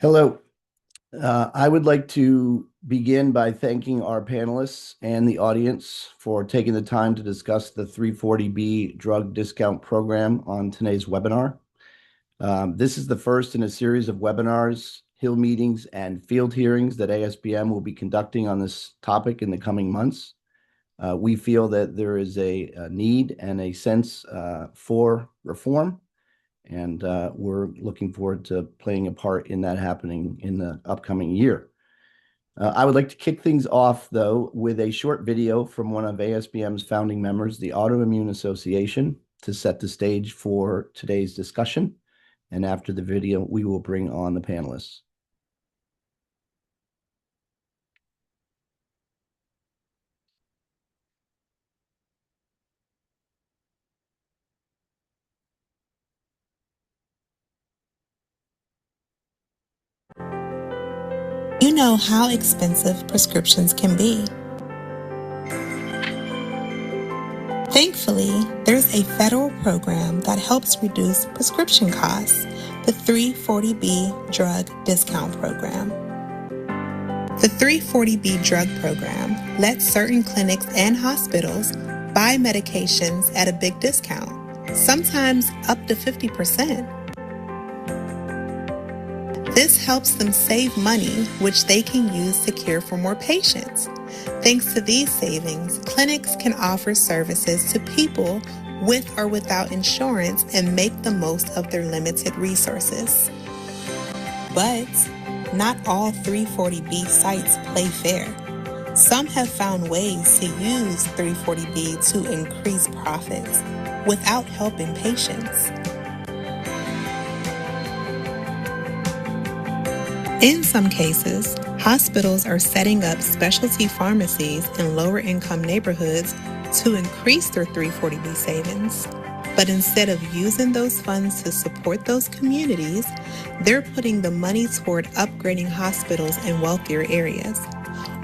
Hello. I would like to begin by thanking our panelists and the audience for taking the time to discuss the 340B drug discount program on today's webinar. This is the first in a series of webinars, Hill meetings, and field hearings that ASBM will be conducting on this topic in the coming months. We feel that there is a need and a sense for reform, and we're looking forward to playing a part in that happening in the upcoming year. I would like to kick things off, though, with a short video from one of ASBM's founding members, the Autoimmune Association, to set the stage for today's discussion. And after the video, we will bring on the panelists. You know how expensive prescriptions can be. Thankfully, there's a federal program that helps reduce prescription costs, the 340B Drug Discount Program. The 340B Drug Program lets certain clinics and hospitals buy medications at a big discount, sometimes up to 50%. This helps them save money, which they can use to care for more patients. Thanks to these savings, clinics can offer services to people with or without insurance and make the most of their limited resources. But not all 340B sites play fair. Some have found ways to use 340B to increase profits without helping patients. In some cases, hospitals are setting up specialty pharmacies in lower-income neighborhoods to increase their 340B savings. But instead of using those funds to support those communities, they're putting the money toward upgrading hospitals in wealthier areas.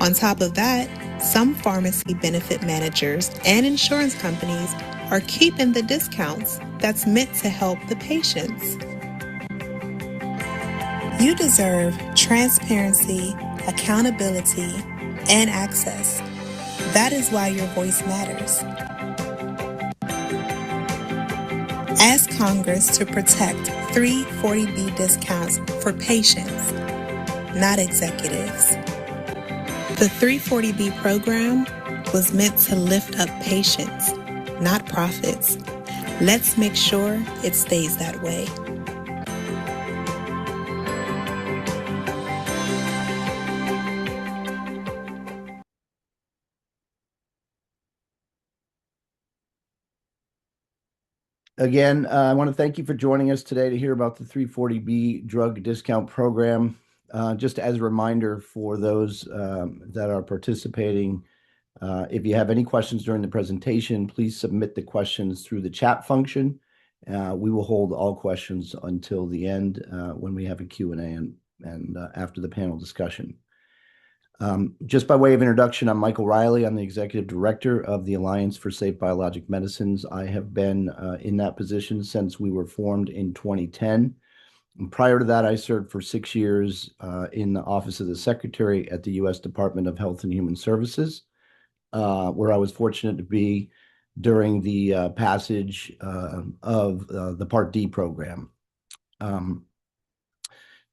On top of that, some pharmacy benefit managers and insurance companies are keeping the discounts that's meant to help the patients. You deserve transparency, accountability, and access. That is why your voice matters. Ask Congress to protect 340B discounts for patients, not executives. The 340B program was meant to lift up patients, not profits. Let's make sure it stays that way. Again, I want to thank you for joining us today to hear about the 340B drug discount program. Just as a reminder for those that are participating, if you have any questions during the presentation, please submit the questions through the chat function. We will hold all questions until the end when we have a Q&A and after the panel discussion. Just by way of introduction, I'm Michael Reilly. I'm the Executive Director of the Alliance for Safe Biologic Medicines. I have been in that position since we were formed in 2010. And prior to that, I served for 6 years in the Office of the Secretary at the U.S. Department of Health and Human Services, where I was fortunate to be during the passage of the Part D program.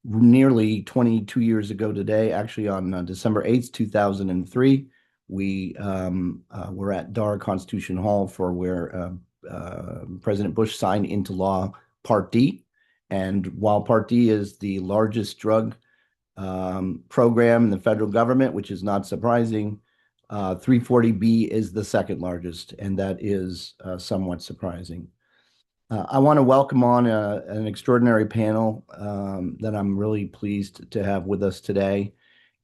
Nearly 22 years ago today, actually on December 8th, 2003, we were at Dar Constitution Hall for where President Bush signed into law Part D. And while Part D is the largest drug program in the federal government, which is not surprising, 340B is the second largest, and that is somewhat surprising. I want to welcome on an extraordinary panel that I'm really pleased to have with us today.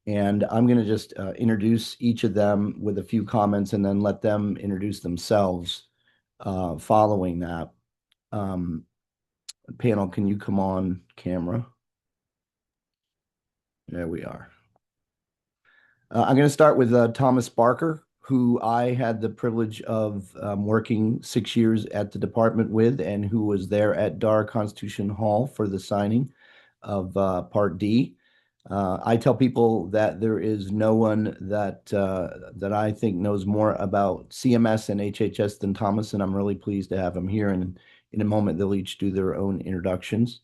And I'm going to just introduce each of them with a few comments and then let them introduce themselves following that. Panel, can you come on camera? There we are. I'm going to start with Thomas Barker, who I had the privilege of working 6 years at the department with and who was there at Dar Constitution Hall for the signing. Part D. I tell people that there is no one that I think knows more about CMS and HHS than Thomas, and I'm really pleased to have him here. And in a moment, they'll each do their own introductions.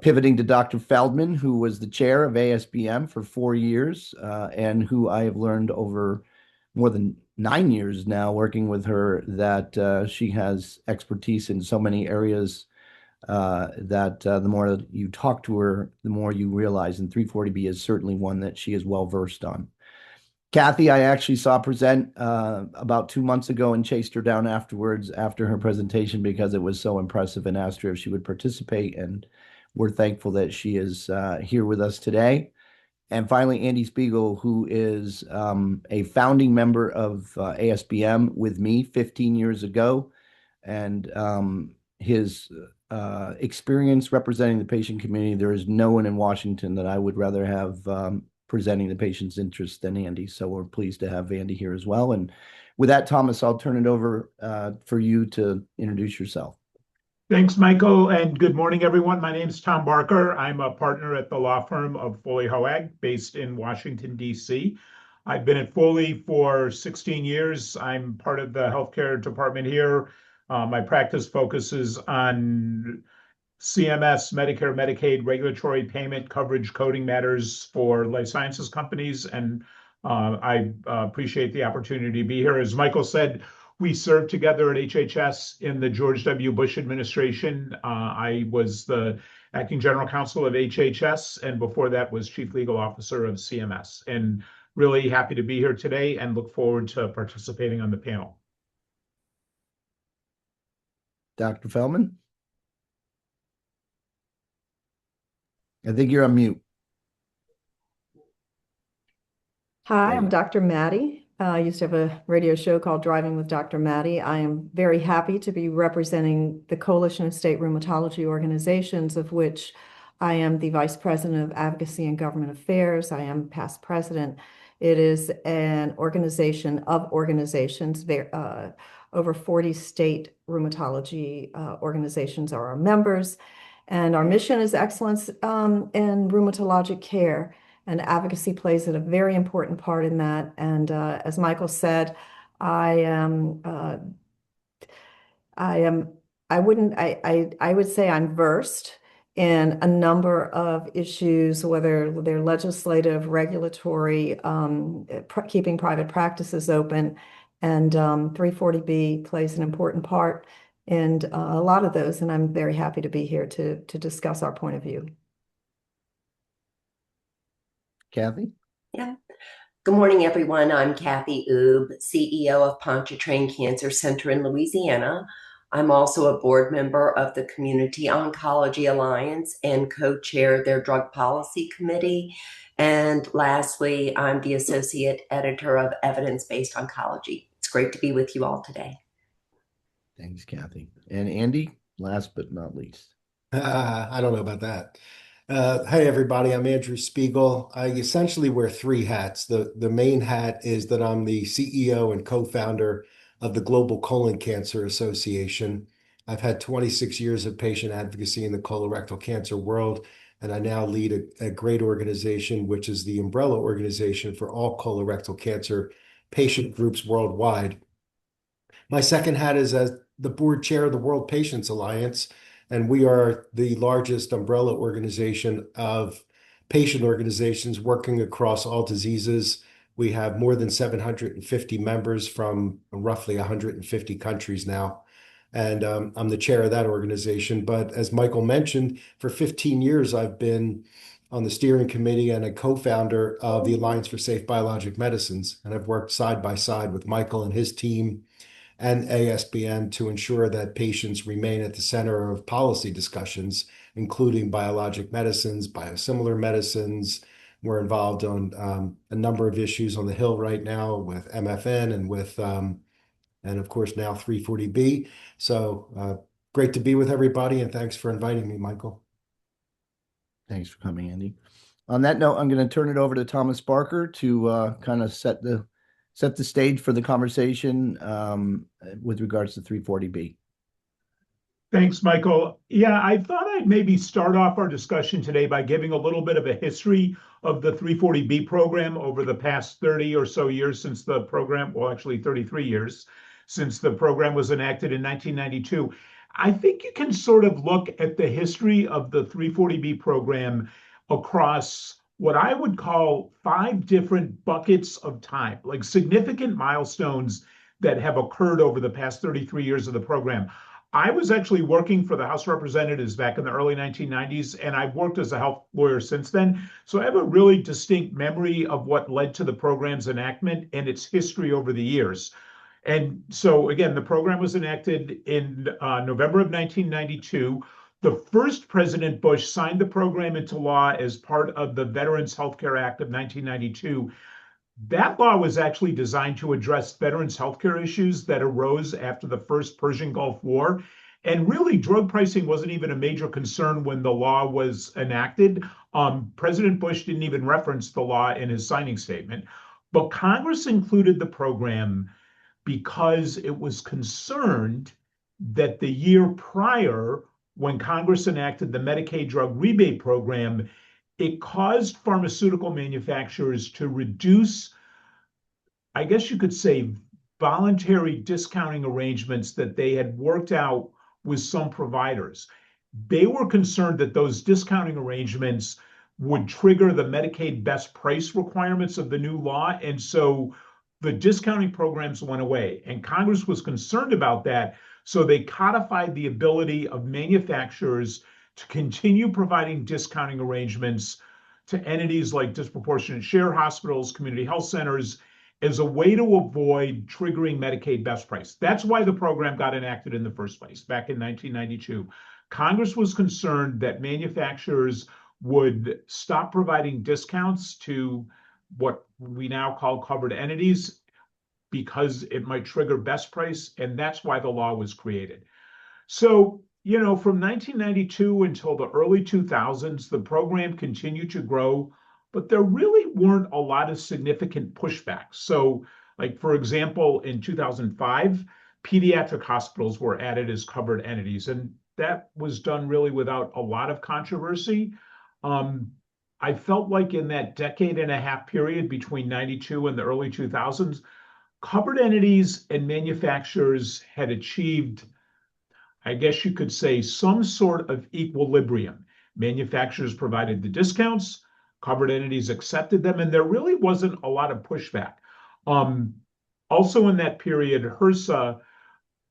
Pivoting to Dr. Feldman, who was the chair of ASBM for 4 years, and who I have learned over more than 9 years now working with her that she has expertise in so many areas that the more you talk to her, the more you realize, and 340B is certainly one that she is well versed on. Kathy, I actually saw present about 2 months ago and chased her down afterwards after her presentation because it was so impressive and asked her if she would participate. And we're thankful that she is here with us today. And finally, Andy Spiegel, who is a founding member of ASBM with me 15 years ago. And his experience representing the patient community, there is no one in Washington that I would rather have presenting the patient's interest than Andy. So we're pleased to have Andy here as well. And with that, Thomas, I'll turn it over for you to introduce yourself. Thanks, Michael, and good morning, everyone. My name is Tom Barker. I'm a partner at the law firm of Foley Hoag, based in Washington, D.C. I've been at Foley for 16 years. I'm part of the healthcare department here. My practice focuses on CMS, Medicare, Medicaid, regulatory payment coverage coding matters for life sciences companies, and I appreciate the opportunity to be here. As Michael said, we served together at HHS in the George W. Bush administration. I was the acting general counsel of HHS, and before that was chief legal officer of CMS. And really happy to be here today and look forward to participating on the panel. Dr. Feldman? I think you're on mute. Hi, I'm Dr. Maddie. I used to have a radio show called Driving with Dr. Maddie. I am very happy to be representing the Coalition of State Rheumatology Organizations, of which I am the Vice President of Advocacy and Government Affairs. I am past president. It is an organization of organizations. Over 40 state rheumatology organizations are our members. And our mission is excellence in rheumatologic care. And advocacy plays a very important part in that. And as Michael said, I would say I'm versed in a number of issues, whether they're legislative, regulatory, keeping private practices open, and 340B plays an important part in a lot of those. And I'm very happy to be here to discuss our point of view. Kathy? Yeah. Good morning, everyone. I'm Kathy Oubre, CEO of Ponchartrain Cancer Center in Louisiana. I'm also a board member of the Community Oncology Alliance and co-chair their drug policy committee. And lastly, I'm the associate editor of Evidence-Based Oncology. It's great to be with you all today. Thanks, Kathy. And Andy, last but not least. I don't know about that. Hey, everybody, I'm Andrew Spiegel. I essentially wear three hats. The main hat is that I'm the CEO and co-founder of the Global Colon Cancer Association. I've had 26 years of patient advocacy in the colorectal cancer world, and I now lead a great organization, which is the umbrella organization for all colorectal cancer patient groups worldwide. My second hat is as the board chair of the World Patients Alliance, and we are the largest umbrella organization of patient organizations working across all diseases. We have more than 750 members from roughly 150 countries now. And I'm the chair of that organization. But as Michael mentioned, for 15 years, I've been on the steering committee and a co-founder of the Alliance for Safe Biologic Medicines. And I've worked side by side with Michael and his team and ASBM to ensure that patients remain at the center of policy discussions, including biologic medicines, biosimilar medicines. We're involved on a number of issues on the Hill right now with MFN and with, and of course now 340B. So great to be with everybody, and thanks for inviting me, Michael. Thanks for coming, Andy. On that note, I'm going to turn it over to Thomas Barker to kind of set the stage for the conversation with regards to 340B. Thanks, Michael. Yeah, I thought I'd maybe start off our discussion today by giving a little bit of a history of the 340B program over the past 30 or so years since the program, well, actually 33 years since the program was enacted in 1992. I think you can sort of look at the history of the 340B program across what I would call 5 different buckets of time, like significant milestones that have occurred over the past 33 years of the program. I was actually working for the House of Representatives back in the early 1990s, and I've worked as a health lawyer since then. So I have a really distinct memory of what led to the program's enactment and its history over the years. And so, again, the program was enacted in November of 1992. The first President Bush signed the program into law as part of the Veterans Health Care Act of 1992. That law was actually designed to address veterans' healthcare issues that arose after the first Persian Gulf War. And really, drug pricing wasn't even a major concern when the law was enacted. President Bush didn't even reference the law in his signing statement. But Congress included the program because it was concerned that the year prior, when Congress enacted the Medicaid drug rebate program, it caused pharmaceutical manufacturers to reduce, I guess you could say, voluntary discounting arrangements that they had worked out with some providers. They were concerned that those discounting arrangements would trigger the Medicaid best price requirements of the new law. And so the discounting programs went away. And Congress was concerned about that. So they codified the ability of manufacturers to continue providing discounting arrangements to entities like disproportionate share hospitals, community health centers, as a way to avoid triggering Medicaid best price. That's why the program got enacted in the first place back in 1992. Congress was concerned that manufacturers would stop providing discounts to what we now call covered entities because it might trigger best price, and that's why the law was created. So, from 1992 until the early 2000s, the program continued to grow, but there really weren't a lot of significant pushbacks. So, like, for example, in 2005, pediatric hospitals were added as covered entities, and that was done really without a lot of controversy. I felt like in that decade and a half period between 92 and the early 2000s, covered entities and manufacturers had achieved, I guess you could say, some sort of equilibrium. Manufacturers provided the discounts, covered entities accepted them, and there really wasn't a lot of pushback. Also in that period, HRSA,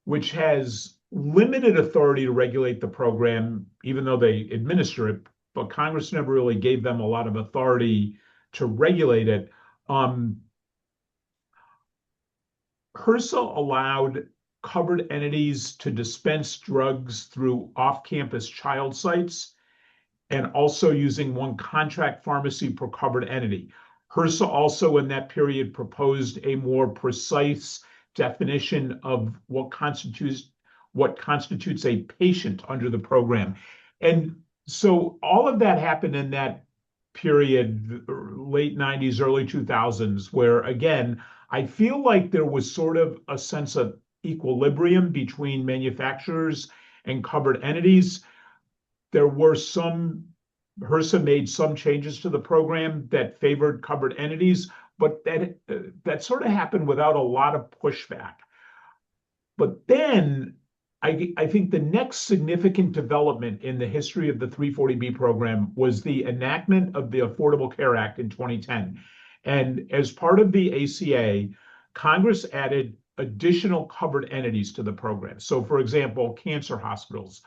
which has limited authority to regulate the program, even though they administer it, but Congress never really gave them a lot of authority to regulate it. HRSA allowed covered entities to dispense drugs through off-campus child sites and also using one contract pharmacy per covered entity. HRSA also in that period proposed a more precise definition of what constitutes a patient under the program. And so all of that happened in that period, late 90s, early 2000s, where again, I feel like there was sort of a sense of equilibrium between manufacturers and covered entities. There were HRSA made some changes to the program that favored covered entities, but that sort of happened without a lot of pushback. But then I think the next significant development in the history of the 340B program was the enactment of the Affordable Care Act in 2010. And as part of the ACA, Congress added additional covered entities to the program. So, for example, cancer hospitals,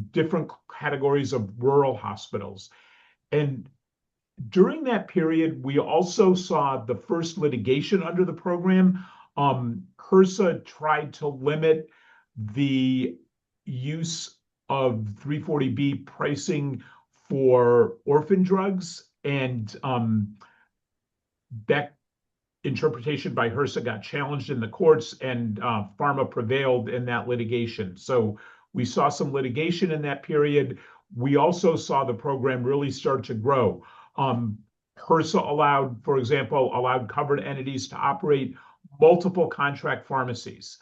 different categories of rural hospitals. And during that period, we also saw the first litigation under the program. HRSA tried to limit the use of 340B pricing for orphan drugs, and that interpretation by HRSA got challenged in the courts, and pharma prevailed in that litigation. So we saw some litigation in that period. We also saw the program really start to grow. HRSA allowed, for example, covered entities to operate multiple contract pharmacies.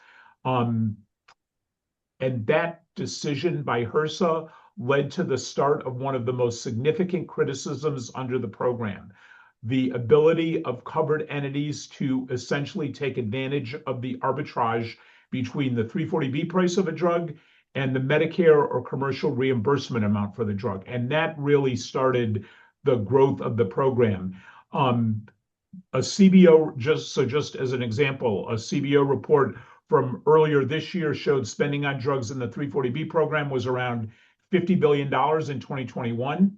And that decision by HRSA led to the start of one of the most significant criticisms under the program: the ability of covered entities to essentially take advantage of the arbitrage between the 340B price of a drug and the Medicare or commercial reimbursement amount for the drug. And that really started the growth of the program. A CBO, just as an example, a CBO report from earlier this year showed spending on drugs in the 340B program was around $50 billion in 2021.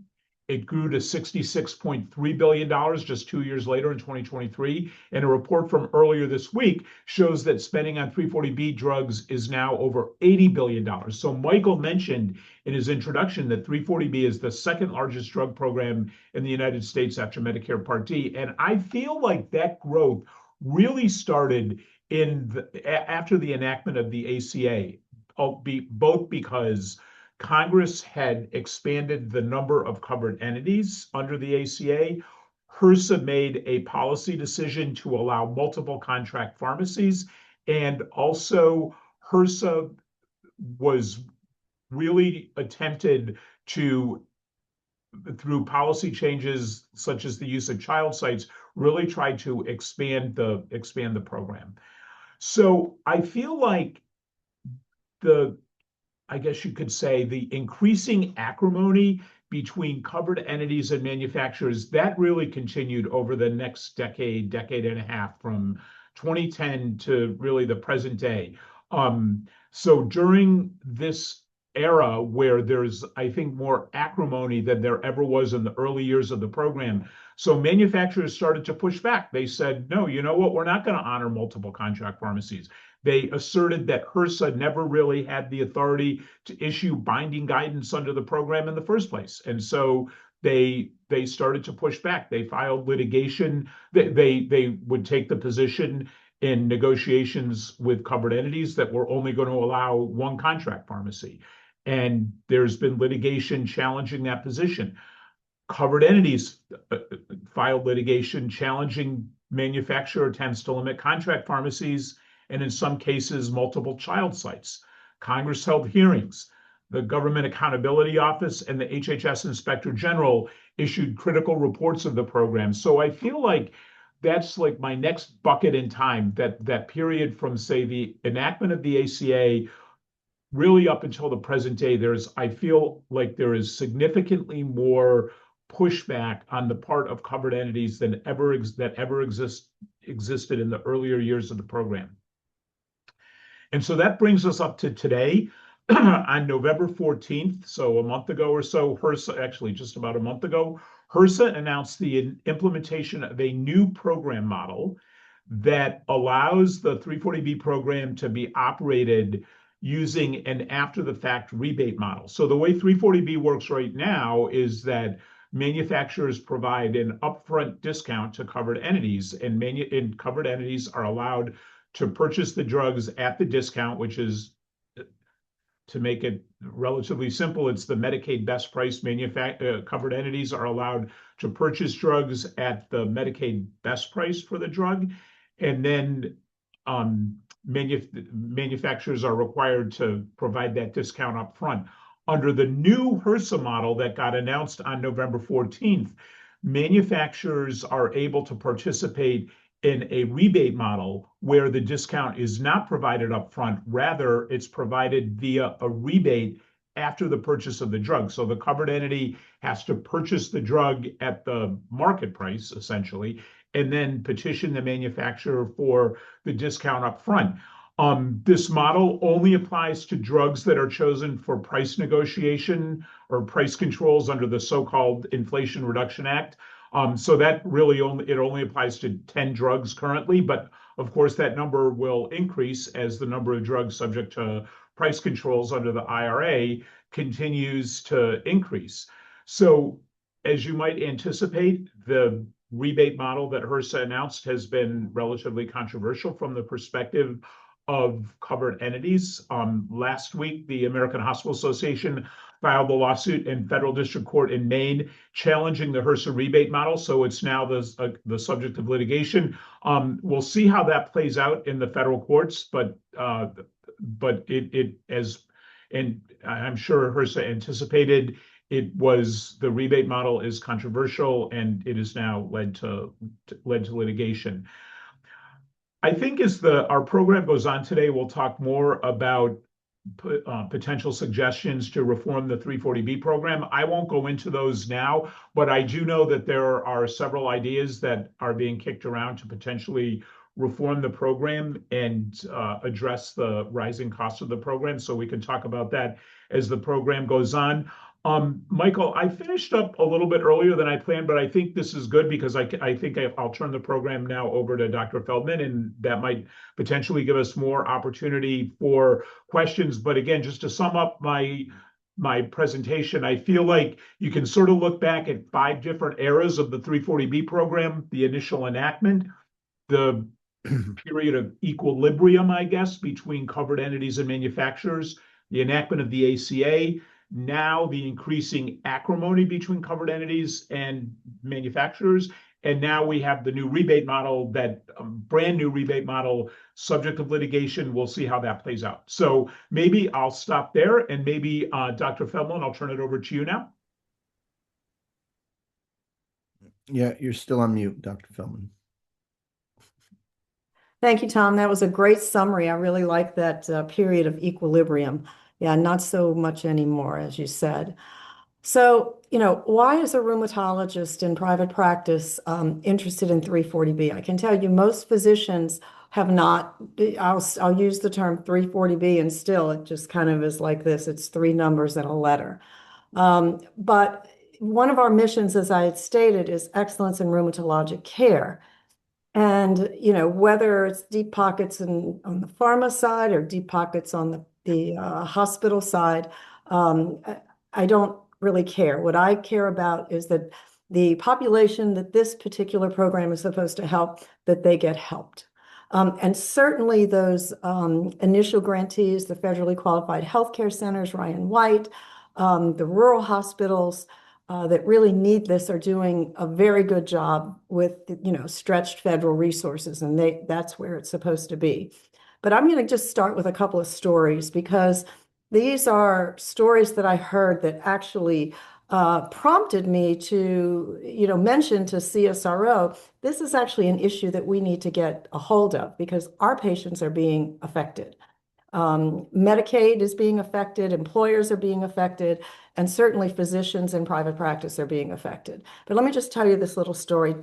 It grew to $66.3 billion just 2 years later in 2023. And a report from earlier this week shows that spending on 340B drugs is now over $80 billion. So Michael mentioned in his introduction that 340B is the second largest drug program in the United States after Medicare Part D. And I feel like that growth really started after the enactment of the ACA, both because Congress had expanded the number of covered entities under the ACA. HRSA made a policy decision to allow multiple contract pharmacies, and also HRSA was really attempted to, through policy changes such as the use of child sites, really try to expand the program. So I feel like I guess you could say, the increasing acrimony between covered entities and manufacturers, that really continued over the next decade and a half, from 2010 to really the present day. So during this era where there's, I think, more acrimony than there ever was in the early years of the program, so manufacturers started to push back. They said, no, you know what, we're not going to honor multiple contract pharmacies. They asserted that HRSA never really had the authority to issue binding guidance under the program in the first place. And so they started to push back. They filed litigation. They would take the position in negotiations with covered entities that we're only going to allow one contract pharmacy. And there's been litigation challenging that position. Covered entities filed litigation challenging manufacturer attempts to limit contract pharmacies, and in some cases, multiple child sites. Congress held hearings. The Government Accountability Office and the HHS Inspector General issued critical reports of the program. So I feel like that's like my next bucket in time, that period from, say, the enactment of the ACA really up until the present day. I feel like there is significantly more pushback on the part of covered entities than ever existed in the earlier years of the program. And so that brings us up to today. On November 14th, so a month ago or so, HRSA, actually just about a month ago, HRSA announced the implementation of a new program model that allows the 340B program to be operated using an after-the-fact rebate model. So the way 340B works right now is that manufacturers provide an upfront discount to covered entities, and covered entities are allowed to purchase the drugs at the discount, which is, to make it relatively simple, it's the Medicaid best price. Covered entities are allowed to purchase drugs at the Medicaid best price for the drug. And then manufacturers are required to provide that discount up front. Under the new HRSA model that got announced on November 14th, manufacturers are able to participate in a rebate model where the discount is not provided up front. Rather, it's provided via a rebate after the purchase of the drug. So the covered entity has to purchase the drug at the market price, essentially, and then petition the manufacturer for the discount up front. This model only applies to drugs that are chosen for price negotiation or price controls under the so-called Inflation Reduction Act. So that really only applies to 10 drugs currently, but of course that number will increase as the number of drugs subject to price controls under the IRA continues to increase. So as you might anticipate, the rebate model that HRSA announced has been relatively controversial from the perspective of covered entities. Last week, the American Hospital Association filed a lawsuit in federal district court in Maine challenging the HRSA rebate model. So it's now the subject of litigation. We'll see how that plays out in the federal courts, but as and I'm sure HRSA anticipated. The rebate model is controversial, and it has now led to litigation. I think as our program goes on today, we'll talk more about potential suggestions to reform the 340B program. I won't go into those now, but I do know that there are several ideas that are being kicked around to potentially reform the program and address the rising costs of the program. So we can talk about that as the program goes on. Michael, I finished up a little bit earlier than I planned, but I think this is good because I think I'll turn the program now over to Dr. Feldman, and that might potentially give us more opportunity for questions. But again, just to sum up my presentation, I feel like you can sort of look back at 5 different eras of the 340B program: the initial enactment, the period of equilibrium, I guess, between covered entities and manufacturers, the enactment of the ACA, now the increasing acrimony between covered entities and manufacturers, and now we have the new rebate model, that brand new rebate model, subject of litigation. We'll see how that plays out. So maybe I'll stop there, and maybe Dr. Feldman, I'll turn it over to you now. Yeah, you're still on mute, Dr. Feldman. Thank you, Tom. That was a great summary. I really like that period of equilibrium. Yeah, not so much anymore, as you said. So, why is a rheumatologist in private practice interested in 340B? I can tell you most physicians have not. I'll use the term 340B, and still it just kind of is like this. It's 3 numbers and a letter. But one of our missions, as I had stated, is excellence in rheumatologic care. And, whether it's deep pockets on the pharma side or deep pockets on the hospital side, I don't really care. What I care about is that the population that this particular program is supposed to help, that they get helped. And certainly those initial grantees, the federally qualified healthcare centers, Ryan White, the rural hospitals, that really need this are doing a very good job with, stretched federal resources, and that's where it's supposed to be. But I'm going to just start with a couple of stories, because these are stories that I heard that actually prompted me to, mention to CSRO, this is actually an issue that we need to get a hold of, because our patients are being affected. Medicaid is being affected, employers are being affected, and certainly physicians in private practice are being affected. But let me just tell you this little story.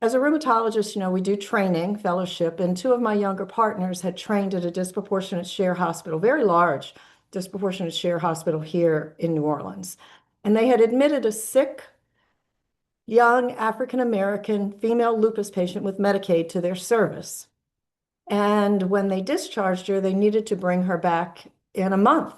As a rheumatologist, we do training, fellowship, and 2 of my younger partners had trained at a disproportionate share hospital, very large disproportionate share hospital here in New Orleans. And they had admitted a sick, young African-American female lupus patient with Medicaid to their service. And when they discharged her, they needed to bring her back in a month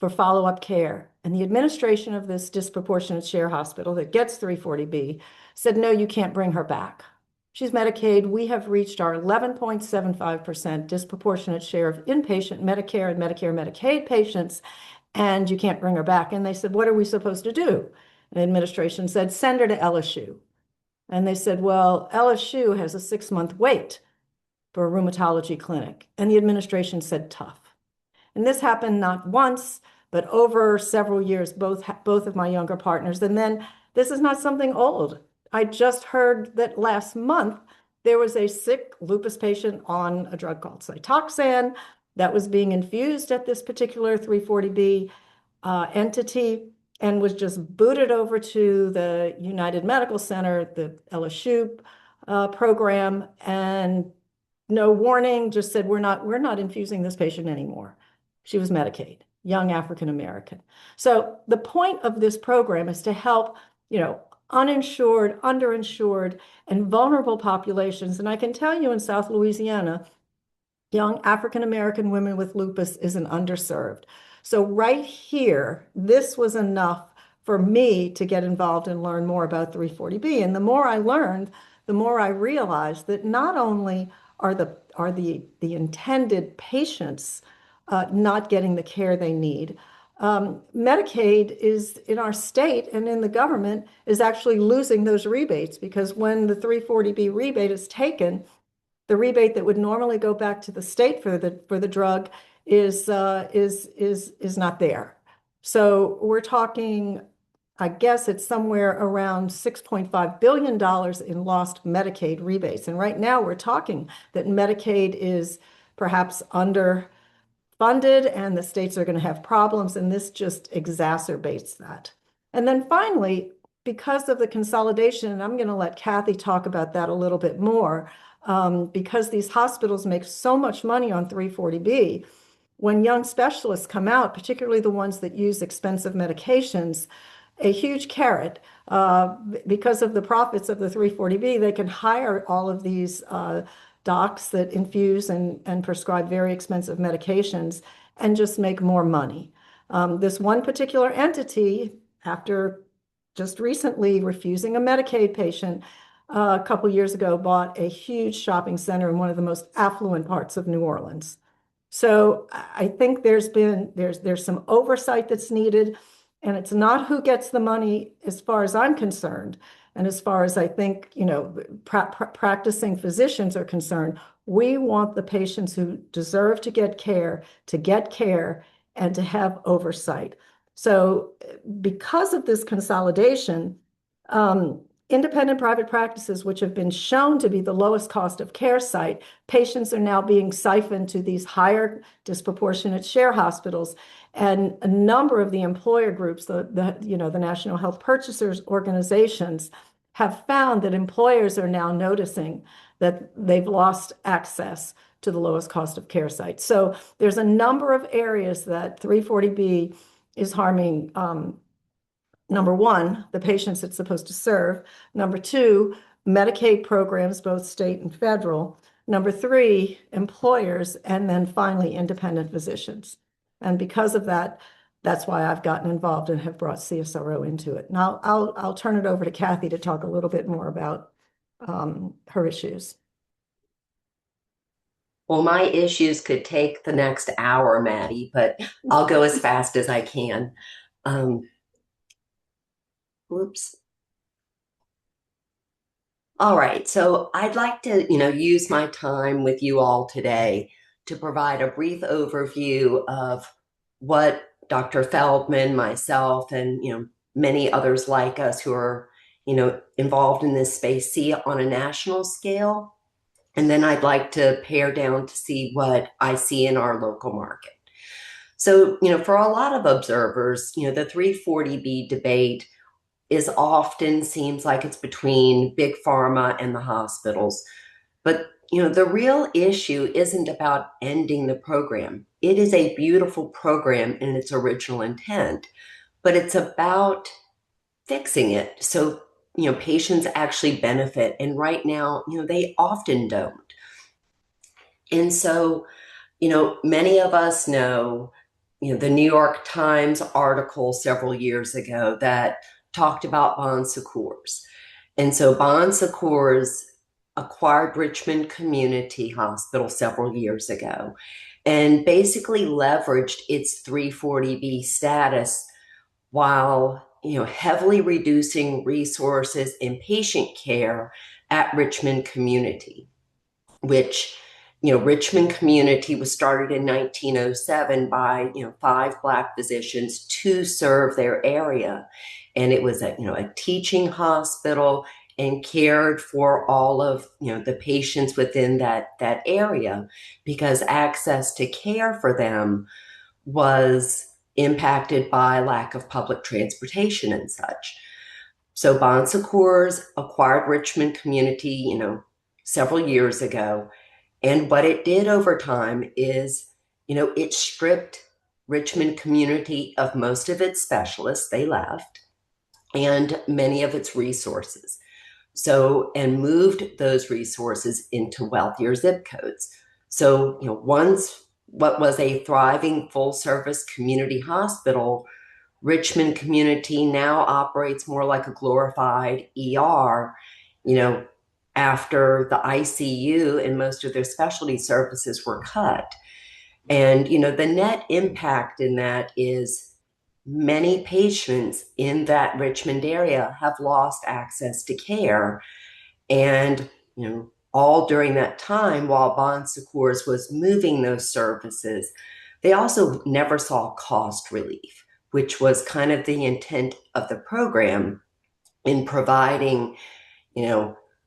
for follow-up care. And the administration of this disproportionate share hospital that gets 340B said, no, you can't bring her back. She's Medicaid. We have reached our 11.75% disproportionate share of inpatient Medicare and Medicaid patients, and you can't bring her back. And they said, what are we supposed to do? And the administration said, send her to LSU. And they said, well, LSU has a 6-month wait for a rheumatology clinic. And the administration said, tough. And this happened not once, but over several years, both of my younger partners. And then this is not something old. I just heard that last month there was a sick lupus patient on a drug called Cytoxan that was being infused at this particular 340B entity, and was just booted over to the United Medical Center, the LSU program, and no warning, just said, we're not infusing this patient anymore. She was Medicaid, young African-American. So the point of this program is to help, uninsured, underinsured, and vulnerable populations. And I can tell you in South Louisiana, young African-American women with lupus isn't underserved. So right here, this was enough for me to get involved and learn more about 340B. And the more I learned, the more I realized that not only are the intended patients not getting the care they need, Medicaid is in our state and in the government is actually losing those rebates, because when the 340B rebate is taken, the rebate that would normally go back to the state for the drug is not there. So we're talking, I guess it's somewhere around $6.5 billion in lost Medicaid rebates. And right now we're talking that Medicaid is perhaps underfunded and the states are going to have problems, and this just exacerbates that. And then finally, because of the consolidation, and I'm going to let Kathy talk about that a little bit more, because these hospitals make so much money on 340B, when young specialists come out, particularly the ones that use expensive medications, a huge carrot, because of the profits of the 340B, they can hire all of these docs that infuse and prescribe very expensive medications and just make more money. This one particular entity, after just recently refusing a Medicaid patient, a couple years ago, bought a huge shopping center in one of the most affluent parts of New Orleans. So I think there's some oversight that's needed, and it's not who gets the money as far as I'm concerned. And as far as I think, practicing physicians are concerned, we want the patients who deserve to get care and to have oversight. So because of this consolidation, independent private practices, which have been shown to be the lowest cost of care site, patients are now being siphoned to these higher disproportionate share hospitals. And a number of the employer groups, the National Health Purchasers Organizations, have found that employers are now noticing that they've lost access to the lowest cost of care sites. So there's a number of areas that 340B is harming. Number one, the patients it's supposed to serve. Number two, Medicaid programs, both state and federal. Number three, employers. And then finally, independent physicians. And because of that, that's why I've gotten involved and have brought CSRO into it. Now, I'll turn it over to Kathy to talk a little bit more about her issues. Well, my issues could take the next hour, Maddie, but I'll go as fast as I can. Whoops. All right, so I'd like to, use my time with you all today to provide a brief overview of what Dr. Feldman, myself, and many others like us who are, involved in this space see on a national scale. And then I'd like to pare down to see what I see in our local market. So, for a lot of observers, the 340B debate often seems like it's between big pharma and the hospitals. But, the real issue isn't about ending the program. It is a beautiful program in its original intent, but it's about fixing it so, patients actually benefit. And right now, they often don't. And so, many of us know, the New York Times article several years ago that talked about Bon Secours. And so Bon Secours acquired Richmond Community Hospital several years ago and basically leveraged its 340B status while, heavily reducing resources in patient care at Richmond Community, which Richmond Community was started in 1907 by, 5 Black physicians to serve their area. And it was a teaching hospital and cared for all of, the patients within that area because access to care for them was impacted by lack of public transportation and such. So Bon Secours acquired Richmond Community, several years ago. And what it did over time is, it stripped Richmond Community of most of its specialists. They left. And many of its resources. And moved those resources into wealthier zip codes. So, once what was a thriving full-service community hospital, Richmond Community now operates more like a glorified ER, after the ICU and most of their specialty services were cut. And, the net impact in that is many patients in that Richmond area have lost access to care. And, all during that time while Bon Secours was moving those services, They also never saw cost relief, which was kind of the intent of the program in providing,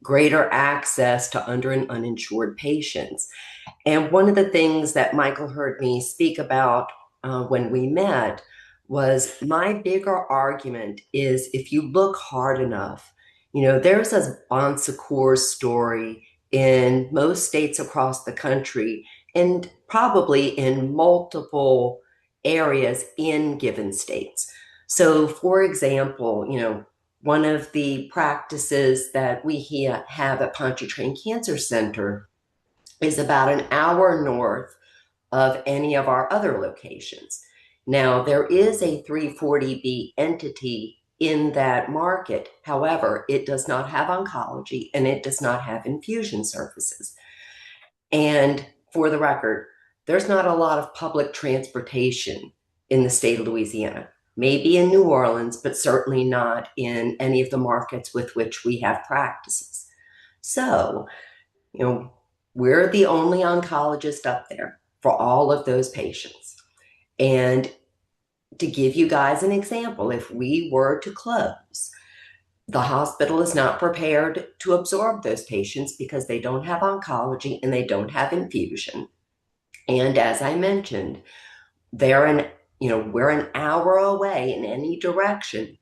greater access to under and uninsured patients. And one of the things that Michael heard me speak about when we met was my bigger argument is if you look hard enough, there's a Bon Secours story in most states across the country and probably in multiple areas in given states. So, for example, one of the practices that we have at Ponchartrain Cancer Center is about an hour north of any of our other locations. Now, there is a 340B entity in that market. However, it does not have oncology and it does not have infusion services. And for the record, there's not a lot of public transportation in the state of Louisiana. Maybe in New Orleans, but certainly not in any of the markets with which we have practices. So, we're the only oncologist up there for all of those patients. And to give you guys an example, if we were to close, the hospital is not prepared to absorb those patients because they don't have oncology and they don't have infusion. And as I mentioned, we're an hour away in any direction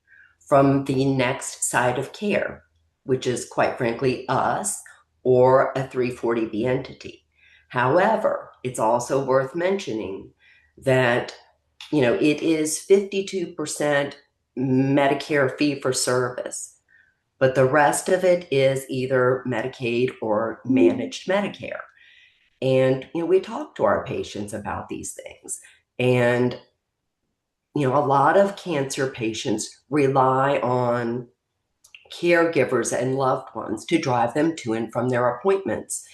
from the next site of care, which is quite frankly us or a 340B entity. However, it's also worth mentioning that, it is 52% Medicare fee for service, but the rest of it is either Medicaid or managed Medicare. And, we talk to our patients about these things. And, a lot of cancer patients rely on caregivers and loved ones to drive them to and from their appointments.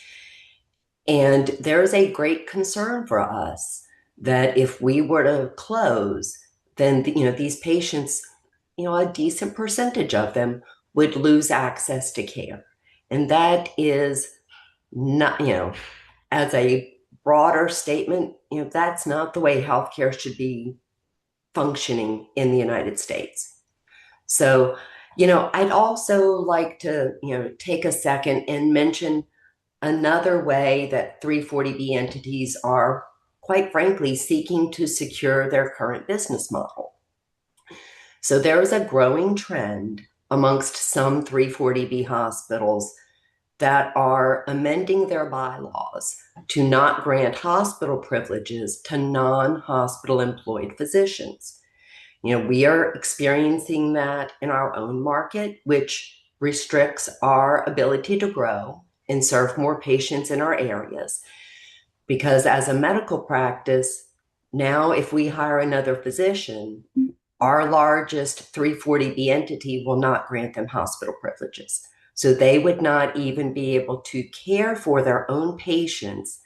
And there's a great concern for us that if we were to close, then, these patients, a decent percentage of them would lose access to care. And that is not, as a broader statement, that's not the way healthcare should be functioning in the United States. So, I'd also like to, take a second and mention another way that 340B entities are, quite frankly, seeking to secure their current business model. So there is a growing trend amongst some 340B hospitals that are amending their bylaws to not grant hospital privileges to non-hospital employed physicians. We are experiencing that in our own market, which restricts our ability to grow and serve more patients in our areas. Because as a medical practice, now if we hire another physician, our largest 340B entity will not grant them hospital privileges. So they would not even be able to care for their own patients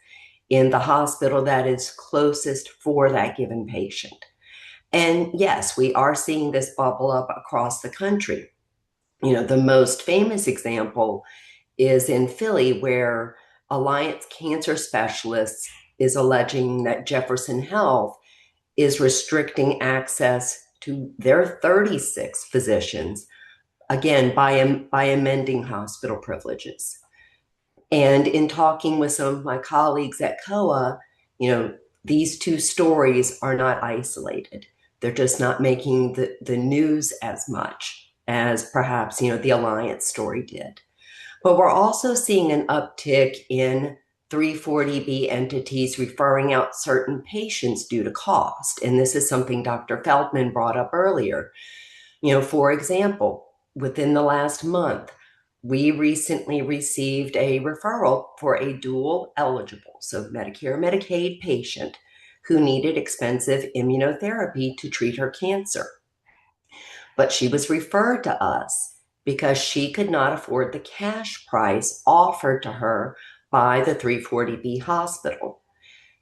in the hospital that is closest for that given patient. And yes, we are seeing this bubble up across the country. The most famous example is in Philly, where Alliance Cancer Specialists is alleging that Jefferson Health is restricting access to their 36 physicians, again, by amending hospital privileges. And in talking with some of my colleagues at COA, these two stories are not isolated. They're just not making the news as much as perhaps, the Alliance story did. But we're also seeing an uptick in 340B entities referring out certain patients due to cost. And this is something Dr. Feldman brought up earlier. For example, within the last month, we recently received a referral for a dual eligible, so Medicare, Medicaid patient who needed expensive immunotherapy to treat her cancer. But she was referred to us because she could not afford the cash price offered to her by the 340B hospital.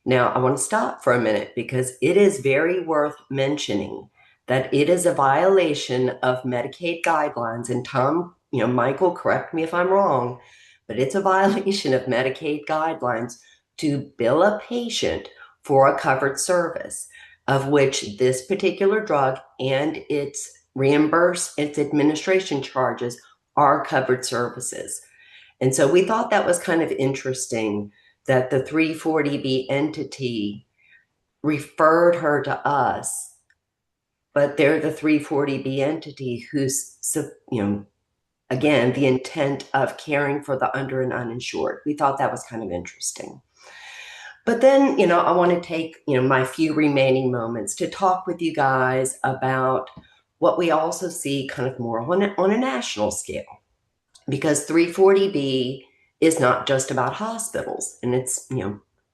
Now, I want to stop for a minute because it is very worth mentioning that it is a violation of Medicaid guidelines. And Tom, Michael, correct me if I'm wrong, but it's a violation of Medicaid guidelines to bill a patient for a covered service, of which this particular drug and its administration charges are covered services. And so we thought that was kind of interesting that the 340B entity referred her to us, but they're the 340B entity who's, again, the intent of caring for the under and uninsured. We thought that was kind of interesting. But then, I want to take, my few remaining moments to talk with you guys about what we also see kind of more on a national scale. Because 340B is not just about hospitals, and it's,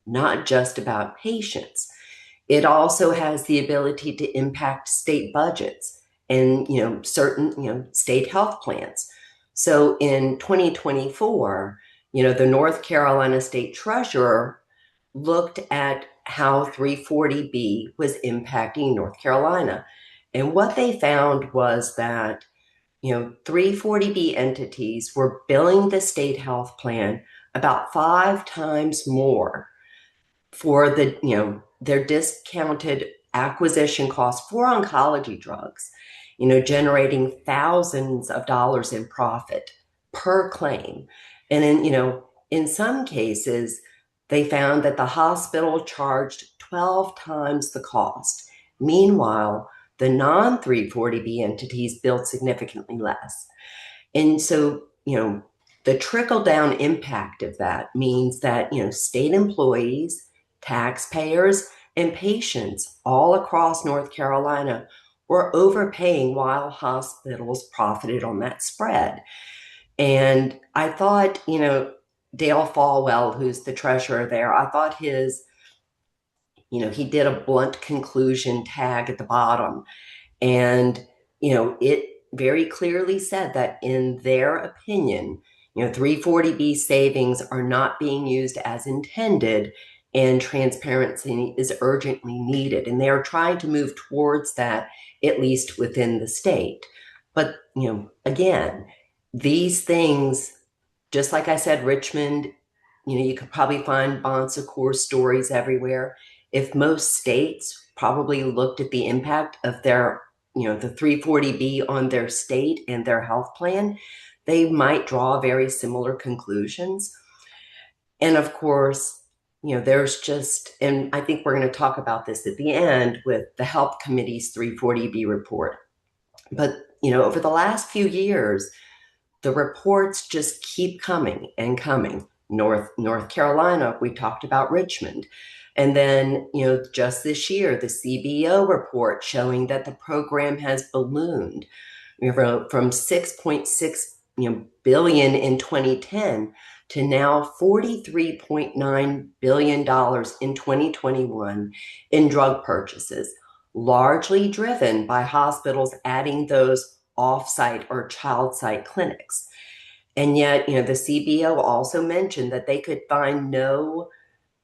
not just about patients. It also has the ability to impact state budgets and, certain, state health plans. So in 2024, the North Carolina State Treasurer looked at how 340B was impacting North Carolina. And what they found was that 340B entities were billing the state health plan about 5 times more for their discounted acquisition costs for oncology drugs, generating thousands of dollars in profit per claim. And in some cases, they found that the hospital charged 12 times the cost. Meanwhile, the non-340B entities billed significantly less. And so, the trickle-down impact of that means that, state employees, taxpayers, and patients all across North Carolina were overpaying while hospitals profited on that spread. And I thought, Dale Falwell, who's the treasurer there, I thought his, he did a blunt conclusion tag at the bottom. And, it very clearly said that in their opinion, 340B savings are not being used as intended, and transparency is urgently needed. And they are trying to move towards that, at least within the state. But, again, these things, just like I said, Richmond, you could probably find Bon Secours stories everywhere. If most states probably looked at the impact of their, the 340B on their state and their health plan, they might draw very similar conclusions. And of course, there's just, and I think we're going to talk about this at the end with the Help Committee's 340B report. But, over the last few years, the reports just keep coming and coming. North Carolina, we talked about Richmond. And then, just this year, the CBO report showing that the program has ballooned from 6.6 billion in 2010 to now $43.9 billion in 2021 in drug purchases, largely driven by hospitals adding those off-site or child site clinics. And yet, the CBO also mentioned that they could find no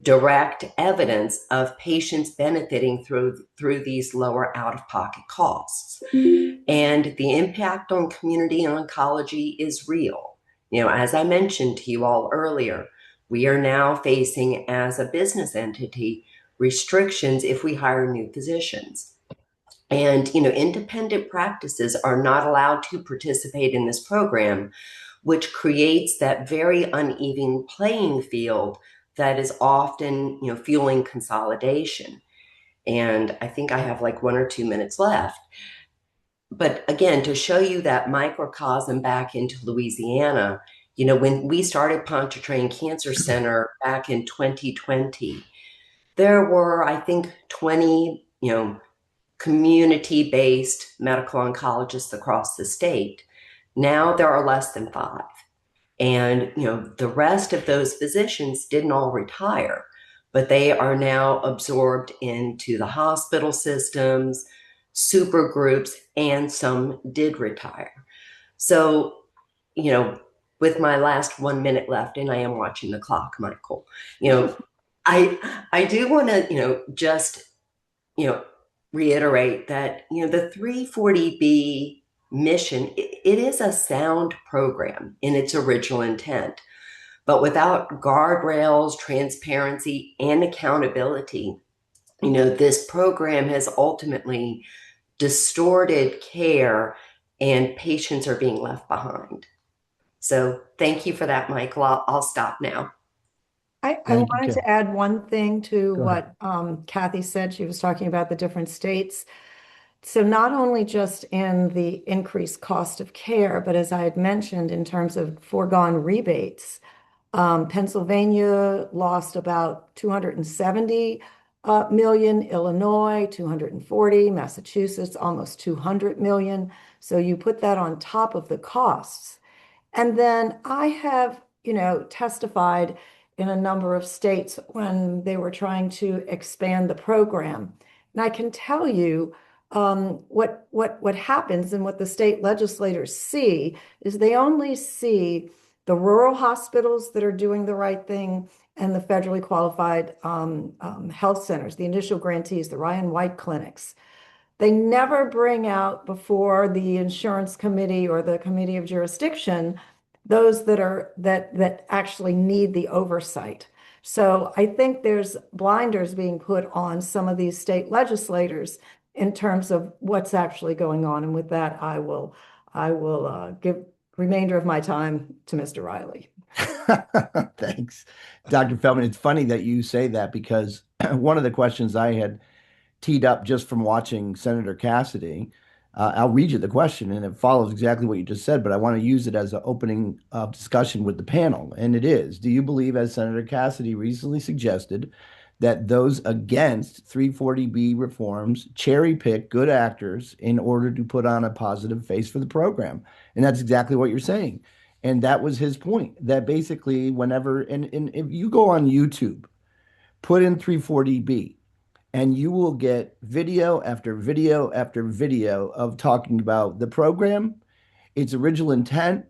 direct evidence of patients benefiting through these lower out-of-pocket costs. And the impact on community oncology is real. As I mentioned to you all earlier, we are now facing, as a business entity, restrictions if we hire new physicians. And, independent practices are not allowed to participate in this program, which creates that very uneven playing field that is often, fueling consolidation. And I think I have like 1 or 2 minutes left. But again, to show you that microcosm back into Louisiana, when we started Ponchartrain Cancer Center back in 2020, there were, I think, 20, community-based medical oncologists across the state. Now there are less than 5. And, the rest of those physicians didn't all retire, but they are now absorbed into the hospital systems, super groups, and some did retire. So, with my last 1 minute left, and I am watching the clock, Michael, I do want to, just, reiterate that, the 340B mission, it is a sound program in its original intent, but without guardrails, transparency, and accountability, this program has ultimately distorted care and patients are being left behind. So thank you for that, Michael. I'll stop now. I Thank you, wanted Kat. to add one thing to Go ahead. what Kathy said. She was talking about the different states. So not only just in the increased cost of care, but as I had mentioned, in terms of foregone rebates, Pennsylvania lost about 270 million, Illinois 240, Massachusetts almost 200 million. So you put that on top of the costs. And then I have, testified in a number of states when they were trying to expand the program. And I can tell you what happens and what the state legislators see is they only see the rural hospitals that are doing the right thing and the federally qualified health centers, the initial grantees, the Ryan White clinics. They never bring out before the insurance committee or the committee of jurisdiction those that actually need the oversight. So I think there's blinders being put on some of these state legislators in terms of what's actually going on. And with that, I will give remainder of my time to Mr. Reilly. Thanks, Dr. Feldman. It's funny that you say that because one of the questions I had teed up just from watching Senator Cassidy. I'll read you the question, and it follows exactly what you just said, but I want to use it as an opening discussion with the panel. And it is, do you believe, as Senator Cassidy recently suggested, that those against 340B reforms cherry pick good actors in order to put on a positive face for the program? And that's exactly what you're saying. And that was his point, that basically whenever, and if you go on YouTube, put in 340B, and you will get video after video after video of talking about the program, its original intent,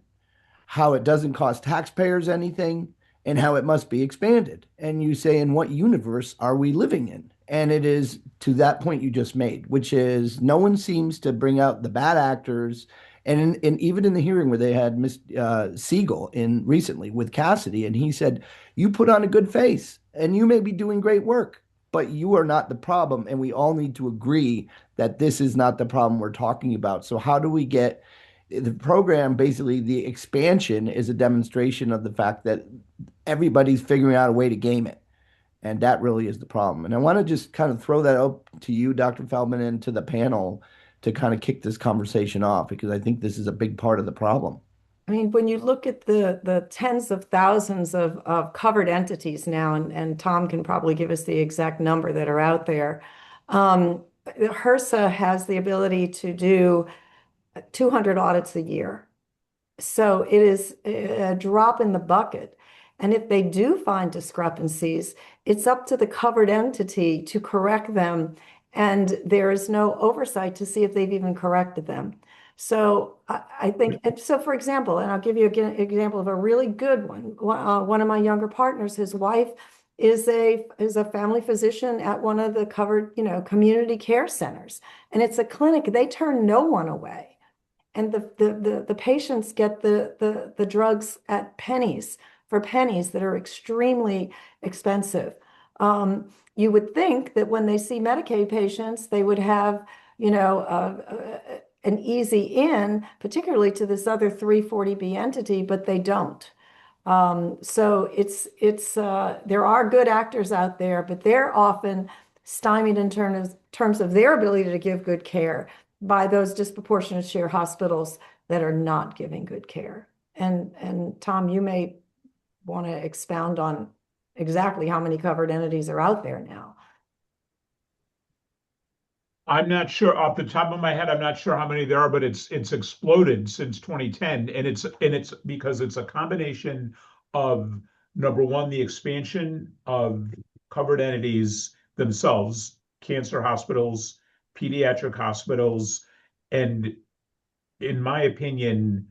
how it doesn't cost taxpayers anything, and how it must be expanded. And you say, in what universe are we living in? And it is to that point you just made, which is no one seems to bring out the bad actors. And even in the hearing where they had Miss Siegel in recently with Cassidy, and he said, you put on a good face and you may be doing great work, but you are not the problem. And we all need to agree that this is not the problem we're talking about. So how do we get the program? Basically, the expansion is a demonstration of the fact that everybody's figuring out a way to game it. And that really is the problem. And I want to just kind of throw that up to you, Dr. Feldman, and to the panel to kind of kick this conversation off, because I think this is a big part of the problem. I mean, when you look at the tens of thousands of covered entities now, and Tom can probably give us the exact number that are out there, HRSA has the ability to do 200 audits a year. So it is a drop in the bucket. And if they do find discrepancies, it's up to the covered entity to correct them. And there is no oversight to see if they've even corrected them. So I think, and so for example, and I'll give you an example of a really good one. One of my younger partners, his wife is a family physician at one of the covered, community care centers. And it's a clinic. They turn no one away. And the patients get the drugs at pennies that are extremely expensive. You would think that when they see Medicaid patients, they would have, an easy in, particularly to this other 340B entity, but they don't. So there are good actors out there, but they're often stymied in terms of their ability to give good care by those disproportionate share hospitals that are not giving good care. And Tom, you may want to expound on exactly how many covered entities are out there now. I'm not sure off the top of my head. I'm not sure how many there are, but it's exploded since 2010, and it's because it's a combination of, number one, the expansion of covered entities themselves, cancer hospitals, pediatric hospitals, and in my opinion,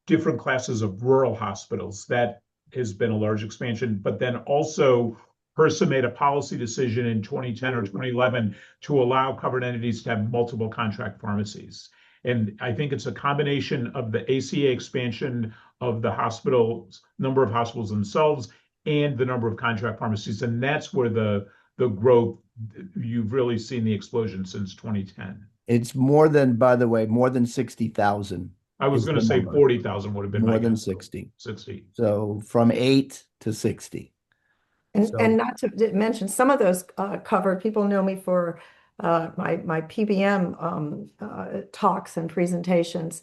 different classes of rural hospitals. That has been a large expansion, but then also HRSA made a policy decision in 2010 or 2011 to allow covered entities to have multiple contract pharmacies. And I think it's a combination of the ACA expansion of the hospitals, number of hospitals themselves, and the number of contract pharmacies. And that's where the the growth, you've really seen the explosion since 2010. It's more than, by the way, more than 60,000 I was is going the to say number. 40,000 would have been my More than guess. 60. 60. So from 8 to 60. And So not to mention, some of those covered, people know me for my PBM talks and presentations.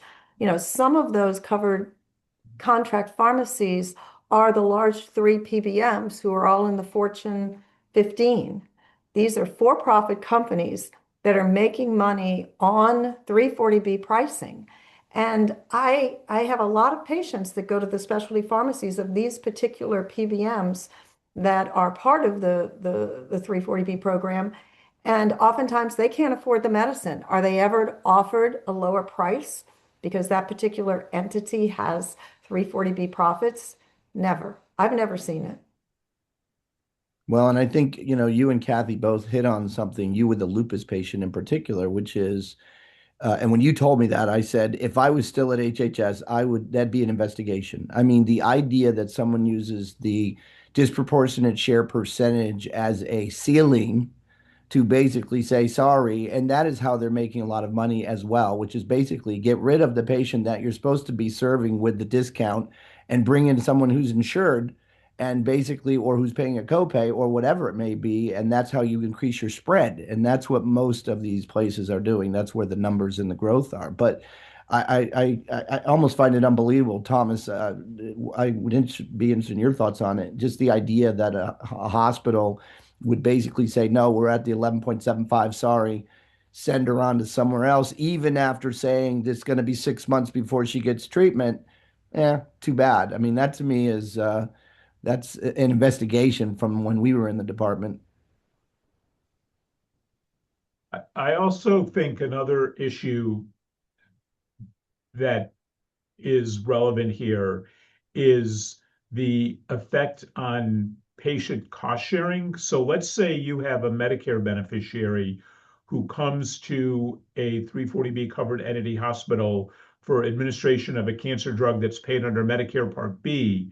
Some of those covered contract pharmacies are the large three PBMs who are all in the Fortune 15. These are for-profit companies that are making money on 340B pricing. And I have a lot of patients that go to the specialty pharmacies of these particular PBMs that are part of the 340B program. And oftentimes they can't afford the medicine. Are they ever offered a lower price because that particular entity has 340B profits? Never. I've never seen it. well, and I think, you and Kathy both hit on something, you with the lupus patient in particular, which is, and when you told me that, I said, if I was still at HHS, that'd be an investigation. I mean, the idea that someone uses the disproportionate share percentage as a ceiling to basically say sorry. And that is how they're making a lot of money as well, which is basically get rid of the patient that you're supposed to be serving with the discount and bring in someone who's insured and basically, or who's paying a copay or whatever it may be. And that's how you increase your spread. And that's what most of these places are doing. That's where the numbers and the growth are. But I almost find it unbelievable, Thomas. I would be interested in your thoughts on it. Just the idea that a hospital would basically say, no, we're at the 11.75, sorry, send her on to somewhere else, even after saying it's going to be 6 months before she gets treatment. Too bad. I mean, that to me is that's an investigation from when we were in the department. I also think another issue that is relevant here is the effect on patient cost sharing. So let's say you have a Medicare beneficiary who comes to a 340B covered entity hospital for administration of a cancer drug that's paid under Medicare Part B.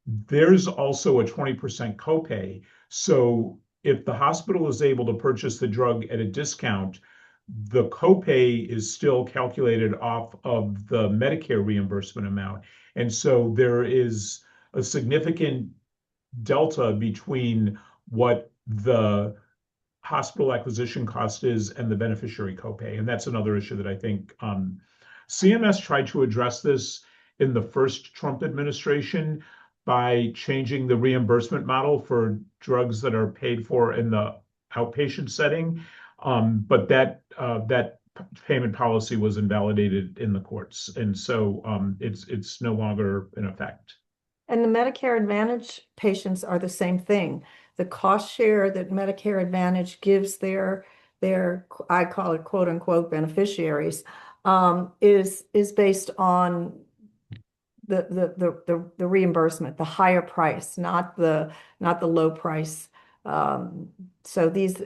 There's also a 20% copay. So if the hospital is able to purchase the drug at a discount, the copay is still calculated off of the Medicare reimbursement amount. And so there is a significant delta between what the hospital acquisition cost is and the beneficiary copay. And that's another issue that I think CMS tried to address this in the first Trump administration by changing the reimbursement model for drugs that are paid for in the outpatient setting. But that payment policy was invalidated in the courts, and so it's no longer in effect. And the Medicare Advantage patients are the same thing. The cost share that Medicare Advantage gives their I call it quote unquote beneficiaries, is based on the reimbursement, the higher price, not the low price. So these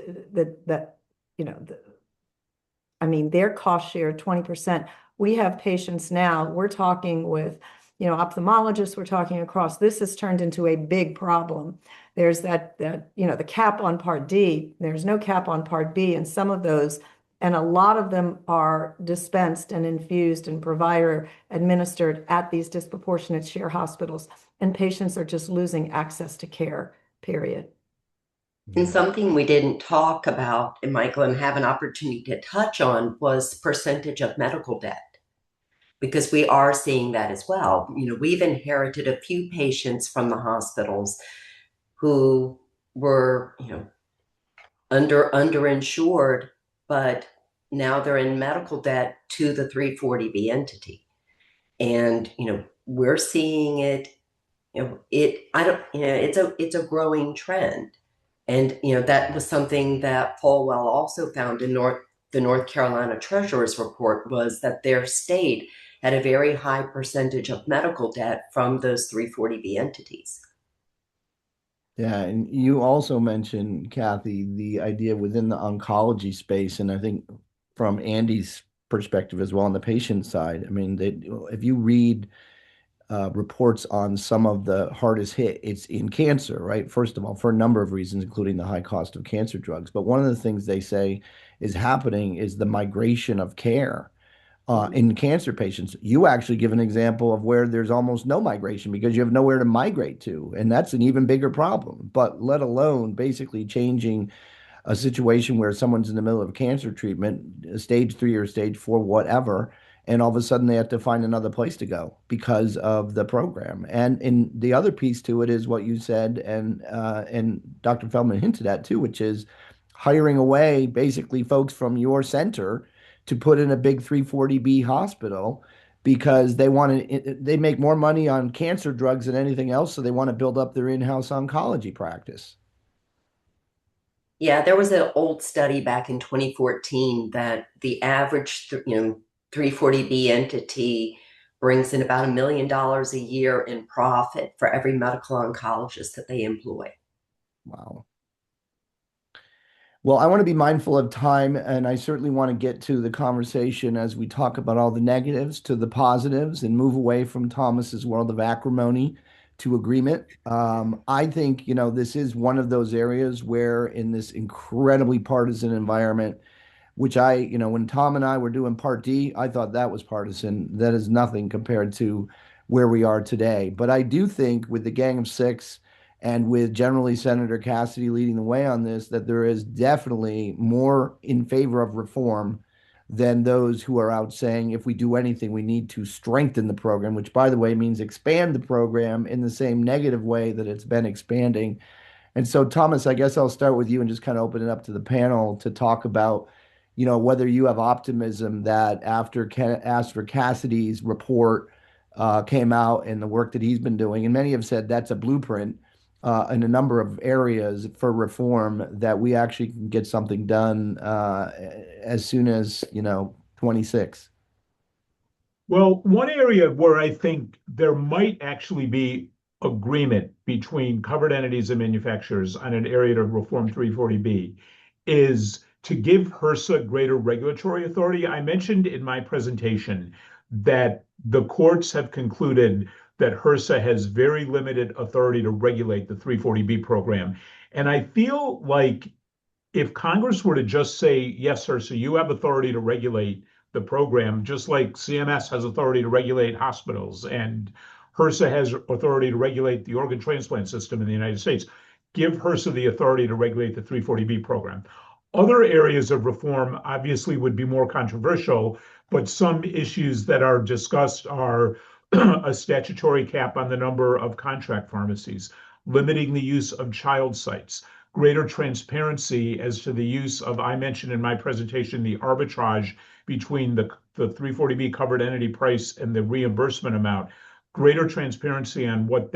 I mean, their cost share 20%. We have patients now, we're talking with, ophthalmologists, we're talking across. This has turned into a big problem. There's the cap on Part D. There's no cap on Part B, and some of those, and a lot of them are dispensed and infused and provider administered at these disproportionate share hospitals, and patients are just losing access to care, period. And something we didn't talk about, and Michael, and have an opportunity to touch on, was percentage of medical debt, because we are seeing that as well. We've inherited a few patients from the hospitals who were, underinsured, but now they're in medical debt to the 340B entity. And, we're seeing it, it's a growing trend. And, that was something that Falwell also found in the North Carolina Treasurer's report, was that their state had a very high percentage of medical debt from those 340B entities. Yeah, and you also mentioned, Kathy, the idea within the oncology space, and I think from Andy's perspective as well on the patient side. I mean, if you read reports on some of the hardest hit. It's in cancer, right? First of all, for a number of reasons, including the high cost of cancer drugs. But one of the things they say is happening is the migration of care in cancer patients. You actually give an example of where there's almost no migration because you have nowhere to migrate to. And that's an even bigger problem. But let alone basically changing a situation where someone's in the middle of cancer treatment, stage 3 or stage 4, whatever, and all of a sudden they have to find another place to go because of the program. And the other piece to it is what you said, and Dr. Feldman hinted at too, which is hiring away basically folks from your center to put in a big 340B hospital because they make more money on cancer drugs than anything else, so they want to build up their in-house oncology practice. Yeah, there was an old study back in 2014 that the average, 340B entity brings in about $1 million a year in profit for every medical oncologist that they employ. Wow. Well, I want to be mindful of time, and I certainly want to get to the conversation as we talk about all the negatives to the positives and move away from Thomas's world of acrimony to agreement. I think, this is one of those areas where in this incredibly partisan environment, which when Tom and I were doing Part D, I thought that was partisan. That is nothing compared to where we are today. But I do think with the Gang of Six and with generally Senator Cassidy leading the way on this, that there is definitely more in favor of reform than those who are out saying if we do anything, we need to strengthen the program, which, by the way, means expand the program in the same negative way that it's been expanding. And so, Thomas, I guess I'll start with you and just kind of open it up to the panel to talk about, whether you have optimism that after Cassidy's report came out and the work that he's been doing, and many have said that's a blueprint in a number of areas for reform, that we actually can get something done as soon as, 26. Well, one area where I think there might actually be agreement between covered entities and manufacturers on an area to reform 340B is to give HRSA greater regulatory authority. I mentioned in my presentation that the courts have concluded that HRSA has very limited authority to regulate the 340B program. And I feel like if Congress were to just say, yes, HRSA, you have authority to regulate the program, just like CMS has authority to regulate hospitals and HRSA has authority to regulate the organ transplant system in the United States. Give HRSA the authority to regulate the 340B program. Other areas of reform obviously would be more controversial, but some issues that are discussed are a statutory cap on the number of contract pharmacies, limiting the use of child sites, greater transparency as to the use of, I mentioned in my presentation, the arbitrage between the 340B covered entity price and the reimbursement amount, greater transparency on what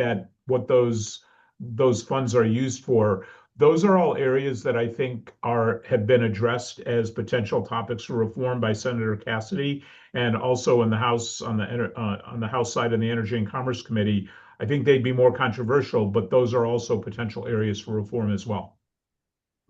those funds are used for. Those are all areas that I think have been addressed as potential topics for reform by Senator Cassidy, and also in the House on the House side in the Energy and Commerce Committee. I think they'd be more controversial, but those are also potential areas for reform as well.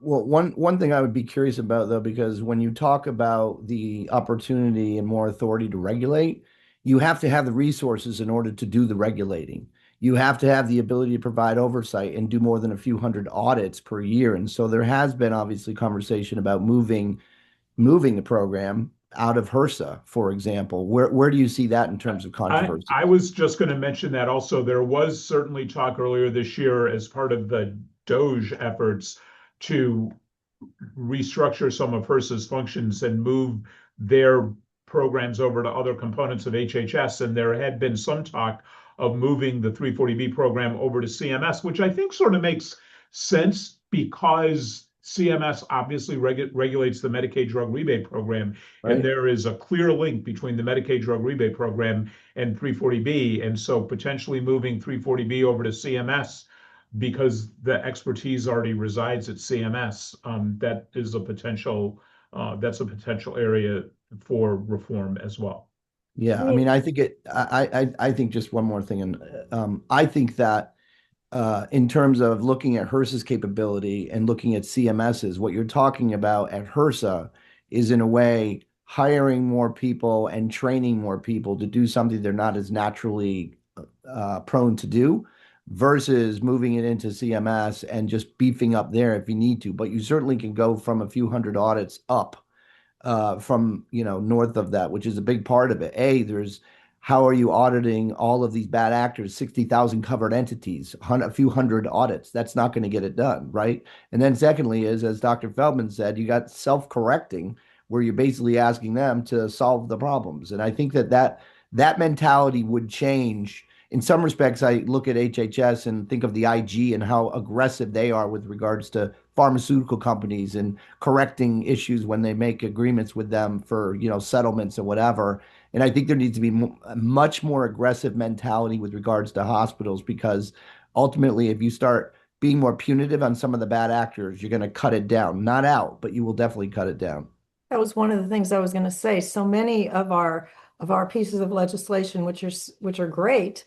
Well, one thing I would be curious about, though, because when you talk about the opportunity and more authority to regulate, you have to have the resources in order to do the regulating. You have to have the ability to provide oversight and do more than a few hundred audits per year. And so there has been obviously conversation about moving the program out of HRSA, for example. Where do you see that in terms of controversy? I was just going to mention that also. There was certainly talk earlier this year as part of the DOGE efforts to restructure some of HRSA's functions and move their programs over to other components of HHS. And there had been some talk of moving the 340B program over to CMS, which I think sort of makes sense because CMS obviously regulates the Medicaid drug rebate program, Right. and there is a clear link between the Medicaid drug rebate program and 340B. And so potentially moving 340B over to CMS because the expertise already resides at CMS, that's a potential area for reform as well. Yeah, I mean, I think I think just one more thing, and I think that in terms of looking at HRSA's capability and looking at CMS's, what you're talking about at HRSA is in a way hiring more people and training more people to do something they're not as naturally prone to do versus moving it into CMS and just beefing up there if you need to. But you certainly can go from a few hundred audits up from, north of that, which is a big part of it. There's how are you auditing all of these bad actors, 60,000 covered entities, a few hundred audits? That's not going to get it done, right? And then secondly is, as Dr. Feldman said, you got self-correcting where you're basically asking them to solve the problems. And I think that mentality would change. In some respects, I look at HHS and think of the IG and how aggressive they are with regards to pharmaceutical companies and correcting issues when they make agreements with them for, settlements and whatever. And I think there needs to be a much more aggressive mentality with regards to hospitals, because ultimately, if you start being more punitive on some of the bad actors, you're going to cut it down, not out, but you will definitely cut it down. That was one of the things I was going to say. So many of our pieces of legislation, which are great.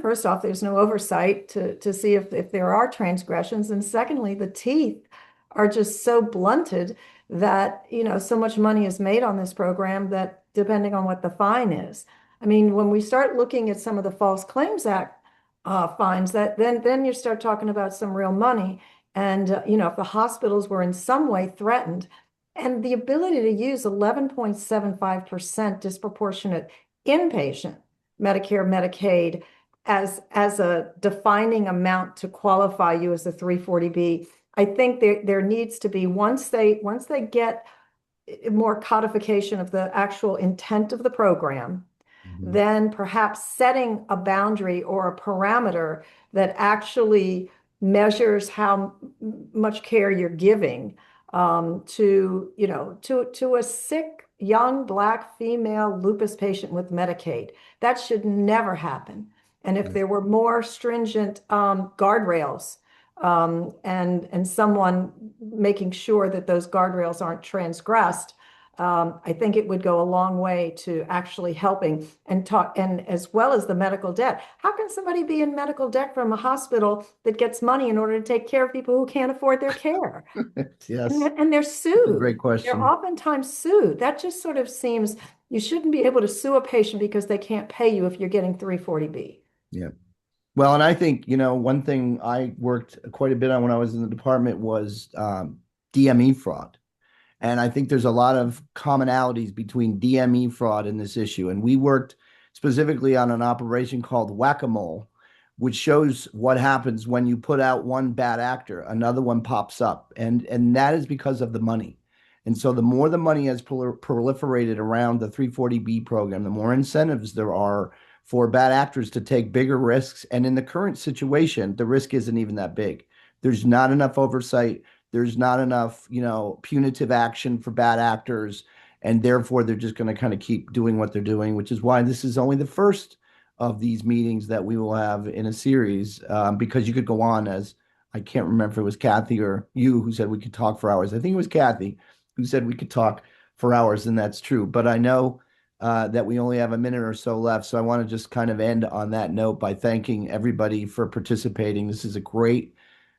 First off, there's no oversight to see if there are transgressions, and secondly, the teeth are just so blunted that so much money is made on this program that depending on what the fine is. I mean, when we start looking at some of the False Claims Act fines, that then you start talking about some real money, and if the hospitals were in some way threatened. And the ability to use 11.75% disproportionate inpatient Medicare, Medicaid as a defining amount to qualify you as a 340B, I think there needs to be, once they get more codification of the actual intent of the program, then perhaps setting a boundary or a parameter that actually measures how much care you're giving to a sick young Black female lupus patient with Medicaid. That should never happen. And if there were more stringent guardrails and someone making sure that those guardrails aren't transgressed, I think it would go a long way to actually helping and as well as the medical debt. How can somebody be in medical debt from a hospital that gets money in order to take care of people who can't afford their care? Yes. And they're sued. Great question. They're oftentimes sued. That just sort of seems, you shouldn't be able to sue a patient because they can't pay you if you're getting 340B. Yeah. Well, and I think, one thing I worked quite a bit on when I was in the department was DME fraud. And I think there's a lot of commonalities between DME fraud and this issue. And we worked specifically on an operation called Whack-A-Mole, which shows what happens when you put out one bad actor, another one pops up. And that is because of the money. And so the more the money has proliferated around the 340B program, the more incentives there are for bad actors to take bigger risks. And in the current situation, the risk isn't even that big. There's not enough oversight. There's not enough, punitive action for bad actors. And therefore, they're just going to kind of keep doing what they're doing, which is why this is only the first of these meetings that we will have in a series, because you could go on, as I can't remember if it was Kathy or you who said we could talk for hours. I think it was Kathy who said we could talk for hours, and that's true. But I know that we only have a minute or so left. So I want to just kind of end on that note by thanking everybody for participating. This is a great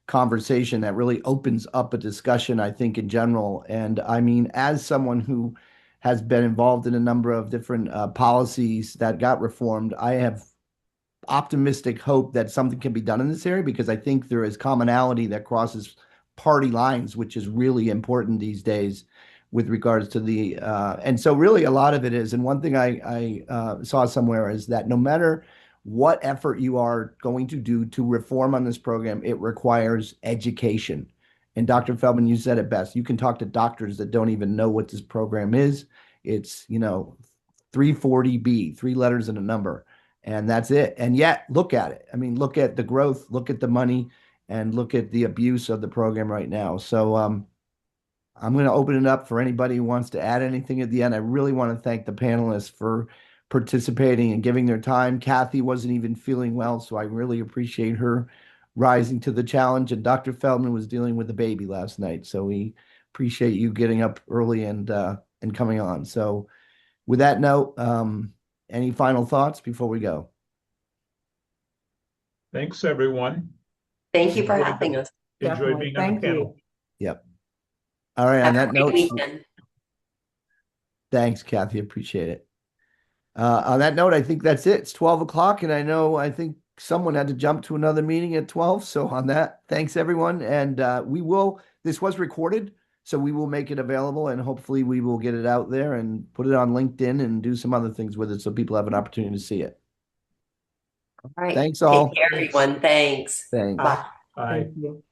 conversation that really opens up a discussion, I think, in general. And I mean, as someone who has been involved in a number of different policies that got reformed, I have optimistic hope that something can be done in this area, because I think there is commonality that crosses party lines, which is really important these days with regards to the and so really a lot of it is, and one thing I saw somewhere is that no matter what effort you are going to do to reform on this program, it requires education. And Dr. Feldman, you said it best. You can talk to doctors that don't even know what this program is. It's 340B, 3 letters and a number, and that's it. And yet, look at it. I mean, look at the growth, look at the money, and look at the abuse of the program right now. So I'm going to open it up for anybody who wants to add anything at the end. I really want to thank the panelists for participating and giving their time. Kathy wasn't even feeling well, so I really appreciate her rising to the challenge. And Dr. Feldman was dealing with a baby last night, so we appreciate you getting up early and coming on. So with that note, any final thoughts before we go? Thanks, everyone. Thank you for having us. Enjoy being on the panel. Yep. All right. On that note, Weekend. thanks, Kathy. Appreciate it. On that note, I think that's it. It's 12 o'clock, and I think someone had to jump to another meeting at 12. So on that, thanks everyone. And this was recorded, so we will make it available, and hopefully we will get it out there and put it on LinkedIn and do some other things with it so people have an opportunity to see it. All right. Thanks Take all. care, everyone. Thanks. Thanks. Bye. Bye. Thank you.